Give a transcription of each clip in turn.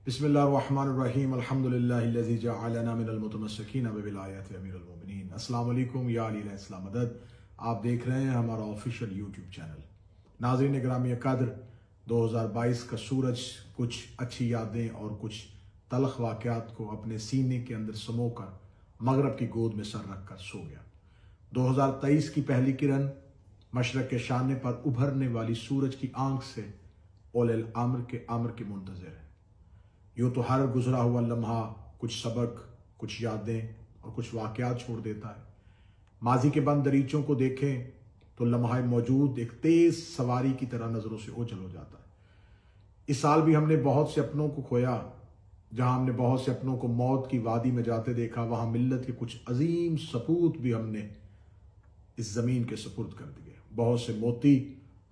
बिस्मिल्लाहिर्रहमानिर्रहीम अल्हम्दुलिल्लाहिल्लज़ी जअलना मिनल मुतमस्सिकीन बिविलायति अमीरुल मोमिनीन। अस्सलाम वालेकुम या अली अलैहिस्सलाम मदद। आप देख रहे हैं हमारा ऑफिशियल यूट्यूब चैनल। नाज़रीन गिरामी कद्र, 2022 का सूरज कुछ अच्छी यादें और कुछ तलख वाक़यात को अपने सीने के अंदर समोकर मगरब की गोद में सर रख कर सो गया। 2023 की पहली किरण मशरक़ के शाने पर उभरने वाली सूरज की आंख से ओले आमर के मुंतज़िर है। यूँ तो हर गुजरा हुआ लम्हा कुछ सबक, कुछ यादें और कुछ वाक़यात छोड़ देता है। माजी के बंद दरीचों को देखें तो लम्हा मौजूद एक तेज सवारी की तरह नज़रों से ओझल हो जाता है। इस साल भी हमने बहुत से अपनों को खोया। जहां हमने बहुत से अपनों को मौत की वादी में जाते देखा, वहां मिल्लत के कुछ अजीम सपूत भी हमने इस ज़मीन के सुपुर्द कर दिए। बहुत से मोती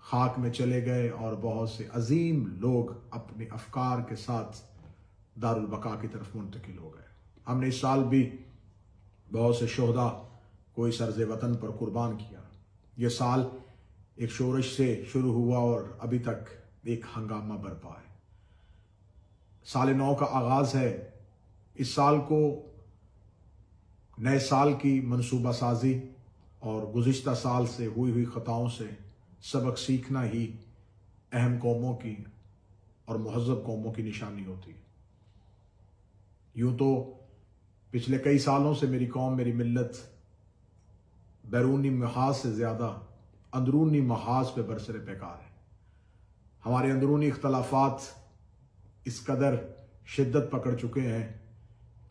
खाक में चले गए और बहुत से अजीम लोग अपने अफकार के साथ दारुल बका की तरफ मुंतकिल हो गए। हमने इस साल भी बहुत से शोहदा को इस अर्ज़ वतन पर कुर्बान किया। यह साल एक शोरश से शुरू हुआ और अभी तक एक हंगामा बरपा है। साल नौ का आगाज़ है। इस साल को नए साल की मनसूबा साजी और गुज़िश्ता साल से हुई ख़ताओं से सबक सीखना ही अहम कौमों की और मुहज़्ज़ब कौमों की निशानी होती है। यूँ तो पिछले कई सालों से मेरी कौम, मेरी मिल्लत बैरूनी महाज से ज़्यादा अंदरूनी महाज पे बरसरे पैकार है। हमारे अंदरूनी इख्तलाफात इस कदर शिद्दत पकड़ चुके हैं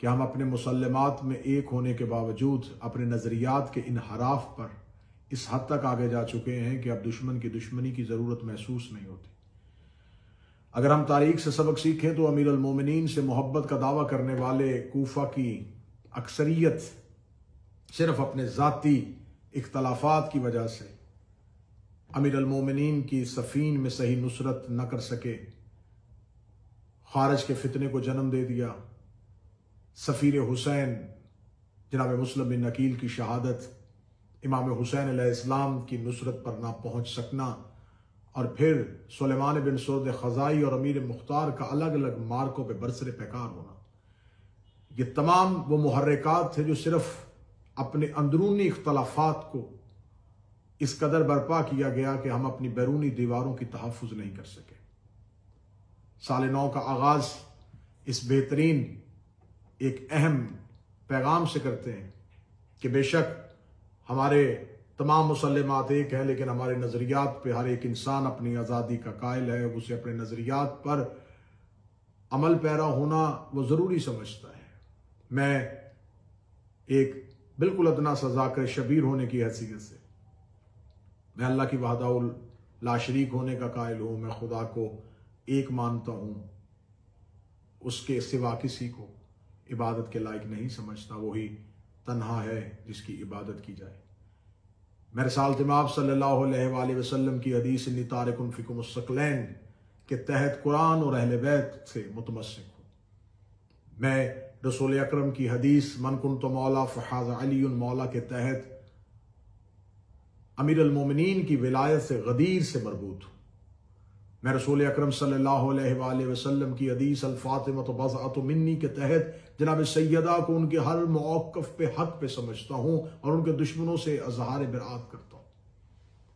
कि हम अपने मुसल्लमात में एक होने के बावजूद अपने नज़रियात के इनहराफ पर इस हद तक आगे जा चुके हैं कि अब दुश्मन की दुश्मनी की ज़रूरत महसूस नहीं होती। अगर हम तारीख से सबक सीखें तो अमीरुल मोमिनीन से मोहब्बत का दावा करने वाले कूफा की अक्सरियत सिर्फ अपने ज़ाती इख्तलाफात की वजह से अमीरुल मोमिनीन की सफ़ीन में सही नुसरत न कर सके, खारज के फितने को जन्म दे दिया। सफ़ीर हुसैन जनाब मुस्लिम बिन अकील की शहादत, इमाम हुसैन अलैहिस्सलाम की नुसरत पर ना पहुँच सकना और फिर सुलेमान बिन सौद ख़ज़ाई और अमीर मुख्तार का अलग अलग मार्कों पर बरसरे पैकार होना, ये तमाम वो मुहर्रिकात थे जो सिर्फ अपने अंदरूनी इख्तलाफात को इस कदर बर्पा किया गया कि हम अपनी बैरूनी दीवारों की तहफ़्फ़ुज़ नहीं कर सके। साल नौ का आगाज़ इस बेहतरीन एक अहम पैगाम से करते हैं कि बेशक हमारे तमाम मुसल्लमात एक हैं, लेकिन हमारे नज़रियात पे हर एक इंसान अपनी आज़ादी का कायल है। उसे अपने नज़रियात पर अमल पैरा होना वो ज़रूरी समझता है। मैं एक बिल्कुल अदना सा ज़ाकिर शबीर होने की हैसियत से मैं अल्लाह की वहदाहुल ला शरीक होने का कायल हूँ। मैं खुदा को एक मानता हूँ, उसके सिवा किसी को इबादत के लायक नहीं समझता। वही तन्हा है जिसकी इबादत की जाए। मैं रसालत माब सल्लल्लाहु अलैहि वसल्लम की हदीस इन्नी तारिकुन फ़िकुम अस्सक़लैन के तहत कुरान और अहले बैत से मुतमस्सिक हूँ। मैं रसूल अकरम की हदीस मन कुन्तु मौला फ़हाज़ा अलीयुन मौला के तहत अमीरुल मोमिनीन की विलायत से गदीर से मरबूत हूँ। मैं रसूल अकरम सल्लल्लाहु अलैहि वसल्लम की हदीस अल फ़ातिमतु बज़अतु मिन्नी के तहत जनाब सैयदा को उनके हर मौक़िफ़ पे हक पे समझता हूँ और उनके दुश्मनों से अज़हार बरात करता हूँ।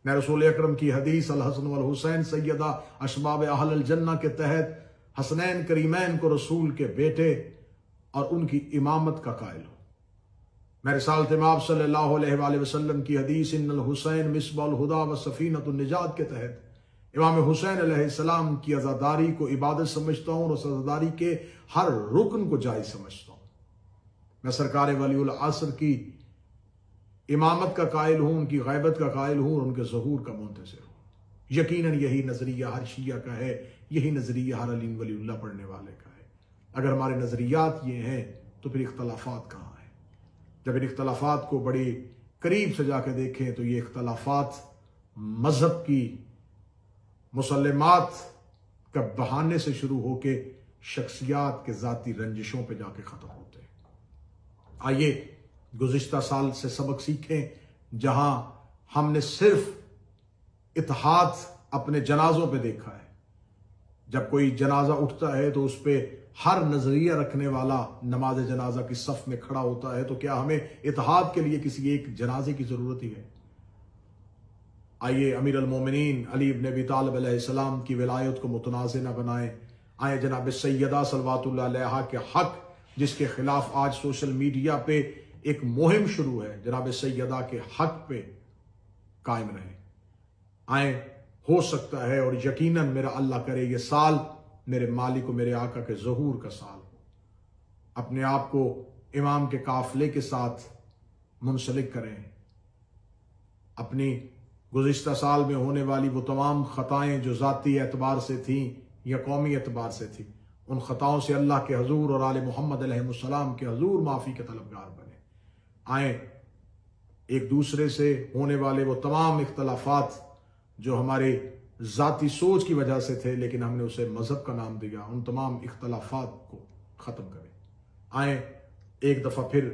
मैं रसूल अकरम की हदीस अल हसन वल हुसैन सैयदा अशबाब अहल जन्ना के तहत हसनैन करीमैन को रसूल के बेटे और उनकी इमामत का कायल हूँ। मैं रिसालत माब सल्लल्लाहु अलैहि वसल्लम की हदीस इन्नल हुसैन मिसबाहुल हुदा व सफ़ीनतुन निजात के तहत इमाम हुसैन अलैहिस्सलाम की अज़ादारी को इबादत समझता हूँ और उस अज़ादारी के हर रुकन को जायज़ समझता हूँ। मैं सरकार वलीउल असर की इमामत का कायल हूँ, उनकी ग़ैबत का कायल हूँ और उनके ज़हूर का मुंतज़िर हूँ। यकीनन यही नज़रिया हर शिया का है, यही नज़रिया हर अली वलीउल्लाह पढ़ने वाले का है। अगर हमारे नज़रियात ये हैं तो फिर इख्तलाफात कहाँ है? जब इन इख्तलाफात को बड़ी करीब से जाकर देखें तो ये इख्तलाफात मजहब की मुसल्लमात का बहाने से शुरू होके शख्सियात के ज़ाती रंजिशों पे जाके ख़त्म होते हैं। आइए गुज़िश्ता साल से सबक सीखें, जहां हमने सिर्फ इत्तेहाद अपने जनाजों पे देखा है, जब कोई जनाजा उठता है तो उस पर हर नजरिया रखने वाला नमाज जनाजा की सफ में खड़ा होता है, तो क्या हमें इत्तेहाद के लिए किसी एक जनाजे की जरूरत ही है? आइए अमीर अल मोमिनीन अली इब्न अबी तालिब अलैहिस्सलाम की विलायत को मुतनाज़ न बनाएं। आए जनाब सैयदा सल्लल्लाहु अलैहा के हक, जिसके खिलाफ आज सोशल मीडिया पे एक मुहिम शुरू है, जनाब सैयदा के हक पे कायम रहे। आए, हो सकता है और यकीनन मेरा अल्लाह करे ये साल मेरे मालिक को, मेरे आका के ज़हूर का साल हो। अपने आप को इमाम के काफिले के साथ मुंसलिक करें। अपनी गुज़िश्ता साल में होने वाली वो तमाम खताएं जो ज़ाती एतबार से थी या कौमी एतबार से थी, उन खताओं से अल्लाह के हजूर और आले मोहम्मद अलैहिस्सलाम के हजूर माफ़ी के तलबगार बने। आए, एक दूसरे से होने वाले वो तमाम इख्तलाफात जो हमारे ज़ाती सोच की वजह से थे, लेकिन हमने उसे मज़हब का नाम दिया, उन तमाम इख्तलाफात को ख़त्म करें। आए, एक दफ़ा फिर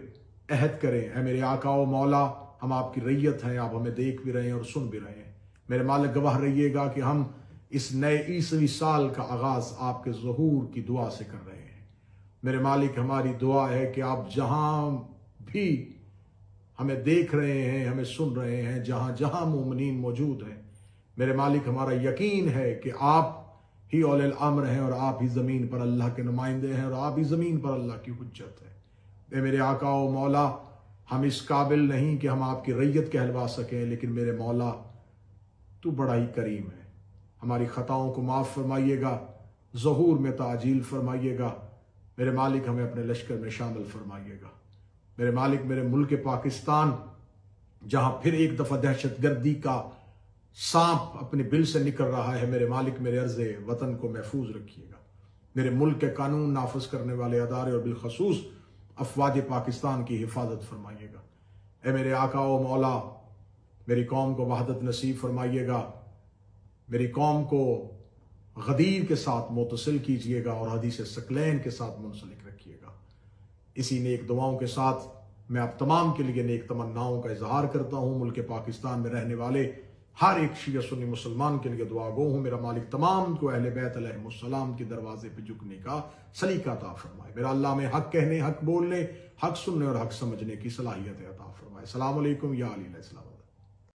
अहद करें, ऐ मेरे आका व मौला, हम आपकी रैयत हैं, आप हमें देख भी रहे हैं और सुन भी रहे हैं। मेरे मालिक गवाह रहिएगा कि हम इस नए ईसवी साल का आगाज़ आपके ज़हूर की दुआ से कर रहे हैं। मेरे मालिक, हमारी दुआ है कि आप जहां भी हमें देख रहे हैं, हमें सुन रहे हैं, जहां जहां मोमिनीन मौजूद हैं, मेरे मालिक, हमारा यकीन है कि आप ही औलिल अम्र हैं और आप ही ज़मीन पर अल्लाह के नुमाइंदे हैं और आप ही ज़मीन पर अल्लाह की हुज्जत है। मेरे आका व मौला, हम इस काबिल नहीं कि हम आपकी रैयत कहलवा सकें, लेकिन मेरे मौला, तू बड़ा ही करीम है। हमारी ख़ताओं को माफ़ फरमाइएगा, ज़हूर में ताजील फरमाइएगा। मेरे मालिक, हमें अपने लश्कर में शामिल फरमाइएगा। मेरे मालिक, मेरे मुल्क पाकिस्तान जहां फिर एक दफ़ा दहशत गर्दी का सांप अपने बिल से निकल रहा है, मेरे मालिक, मेरे अर्ज़े वतन को महफूज रखिएगा। मेरे मुल्क के कानून नाफिज करने वाले अदारे और बिलखसूस अफवाज पाकिस्तान की हिफाजत फरमाइएगा। ए मेरे आका व मौला, मेरी कौम को वहदत नसीब फरमाइएगा। मेरी कौम को गदीर के साथ मुतसिल कीजिएगा और हदीस सकलैन के साथ मुंसलिक रखिएगा। इसी नेक दुआओं के साथ मैं आप तमाम के लिए नेक तमन्नाओं का इजहार करता हूँ। मुल्क पाकिस्तान में रहने वाले हर एक शिया सुन्नी मुसलमान के लिए दुआ गो हूँ। मेरा मालिक तमाम को अहले बैत अलैहिमुस्सलाम के दरवाजे पे झुकने का सलीका अता फरमाए। मेरा अल्लाह में हक कहने, हक बोलने, हक सुनने और हक समझने की सलाहियत अता फरमाए। अस्सलामु अलैकुम या अली अलैहिस्सलाम।